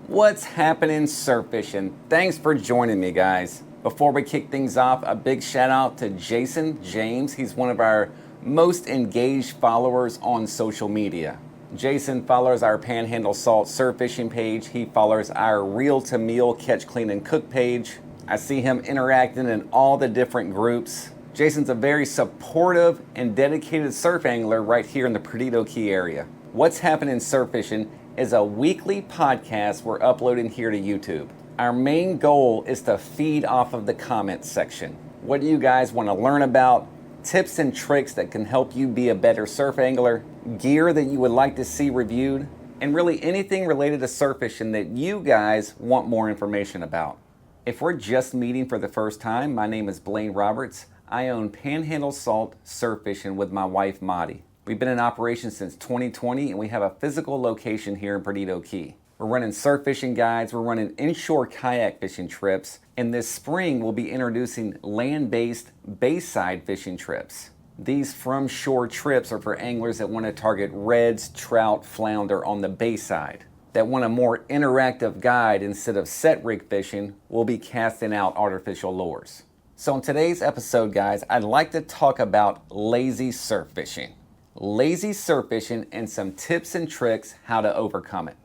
What's happening surf fishing? Thanks for joining me, guys. Before we kick things off, a big shout out to Jason James. He's one of our most engaged followers on social media. Jason follows our Panhandle Salt surf fishing page. He follows our Reel to Meal Catch, Clean, and Cook page. I see him interacting in all the different groups. Jason's a very supportive and dedicated surf angler right here in the Perdido Key area. What's Happening Surf Fishing is a weekly podcast we're uploading here to YouTube. Our main goal is to feed off of the comments section. What do you guys want to learn about? Tips and tricks that can help you be a better surf angler, gear that you would like to see reviewed, and really anything related to surf fishing that you guys want more information about. If we're just meeting for the first time, my name is Blaine Roberts. I own Panhandle Salt Surf Fishing with my wife, Maddie. We've been in operation since 2020 and we have a physical location here in Perdido Key. We're running surf fishing guides, we're running inshore kayak fishing trips, and this spring we'll be introducing land-based bayside fishing trips. These from shore trips are for anglers that want to target reds, trout, flounder on the bayside. That want a more interactive guide instead of set rig fishing, we'll be casting out artificial lures. So in today's episode, guys, I'd like to talk about lazy surf fishing. Lazy surf fishing and some tips and tricks how to overcome it.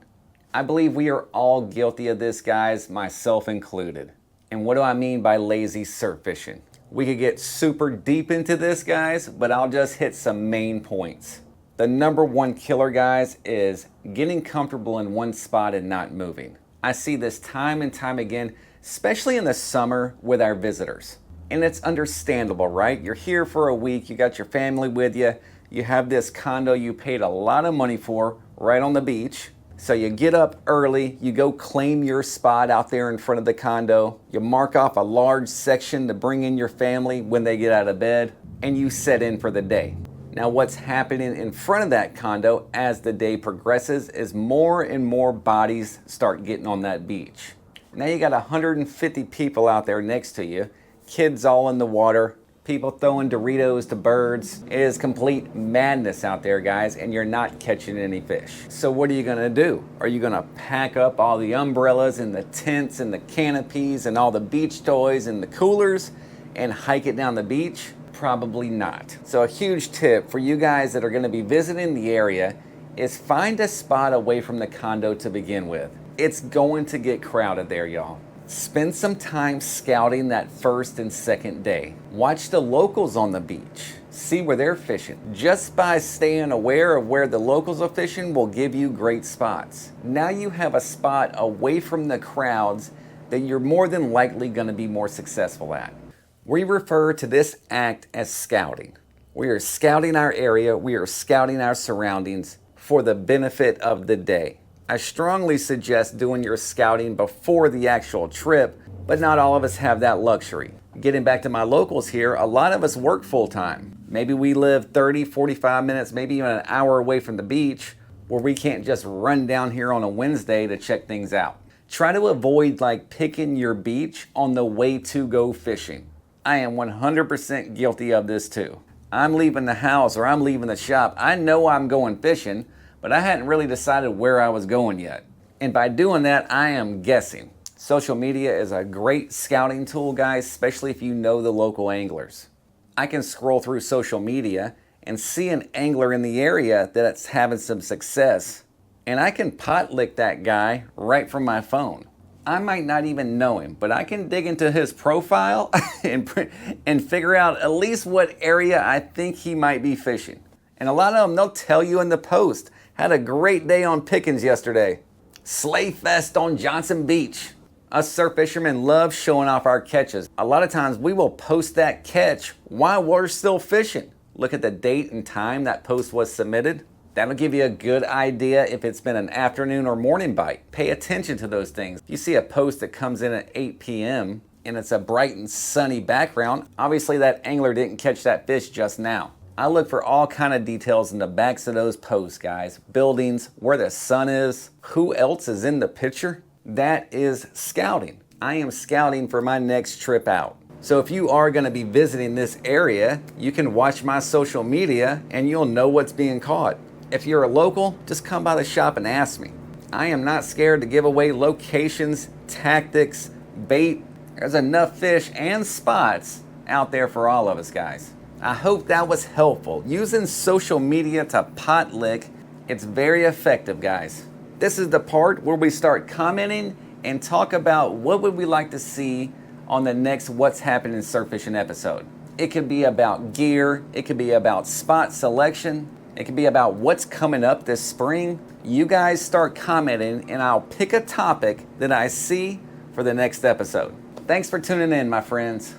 I believe we are all guilty of this, guys, myself included. And what do I mean by lazy surf fishing? We could get super deep into this, guys, but I'll just hit some main points. The number one killer, guys, is getting comfortable in one spot and not moving. I see this time and time again, especially in the summer with our visitors. And it's understandable, right? You're here for a week, you got your family with you, you have this condo you paid a lot of money for right on the beach. So you get up early, you go claim your spot out there in front of the condo, you mark off a large section to bring in your family when they get out of bed, and you set in for the day. Now what's happening in front of that condo as the day progresses is more and more bodies start getting on that beach. Now you got 150 people out there next to you, kids all in the water, people throwing Doritos to birds. It is complete madness out there, guys, and you're not catching any fish. So what are you gonna do? Are you gonna pack up all the umbrellas and the tents and the canopies and all the beach toys and the coolers and hike it down the beach? Probably not. So a huge tip for you guys that are gonna be visiting the area is find a spot away from the condo to begin with. It's going to get crowded there, y'all. Spend some time scouting that first and second day. Watch the locals on the beach. See where they're fishing. Just by staying aware of where the locals are fishing will give you great spots. Now you have a spot away from the crowds that you're more than likely going to be more successful at. We refer to this act as scouting. We are scouting our area, we are scouting our surroundings for the benefit of the day. I strongly suggest doing your scouting before the actual trip, but not all of us have that luxury. Getting back to my locals here, a lot of us work full time. Maybe we live 30, 45 minutes, maybe even an hour away from the beach, where we can't just run down here on a Wednesday to check things out. Try to avoid picking your beach on the way to go fishing. I am 100% guilty of this too. I'm leaving the house or I'm leaving the shop. I know I'm going fishing, but I hadn't really decided where I was going yet. And by doing that, I am guessing. Social media is a great scouting tool, guys, especially if you know the local anglers. I can scroll through social media and see an angler in the area that's having some success, and I can pot lick that guy right from my phone. I might not even know him, but I can dig into his profile and figure out at least what area I think he might be fishing. And a lot of them, they'll tell you in the post, had a great day on Pickens yesterday. Sleigh fest on Johnson Beach. Us surf fishermen love showing off our catches. A lot of times we will post that catch while we're still fishing. Look at the date and time that post was submitted. That'll give you a good idea if it's been an afternoon or morning bite. Pay attention to those things. If you see a post that comes in at 8 p.m. and it's a bright and sunny background, obviously that angler didn't catch that fish just now. I look for all kind of details in the backs of those posts, guys. Buildings, where the sun is, who else is in the picture. That is scouting. I am scouting for my next trip out. So if you are going to be visiting this area, you can watch my social media and you'll know what's being caught. If you're a local, just come by the shop and ask me. I am not scared to give away locations, tactics, bait. There's enough fish and spots out there for all of us, guys. I hope that was helpful. Using social media to pot lick, it's very effective, guys. This is the part where we start commenting and talk about what would we like to see on the next What's Happening Surf Fishing episode. It could be about gear, it could be about spot selection, it could be about what's coming up this spring. You guys start commenting and I'll pick a topic that I see for the next episode. Thanks for tuning in, my friends.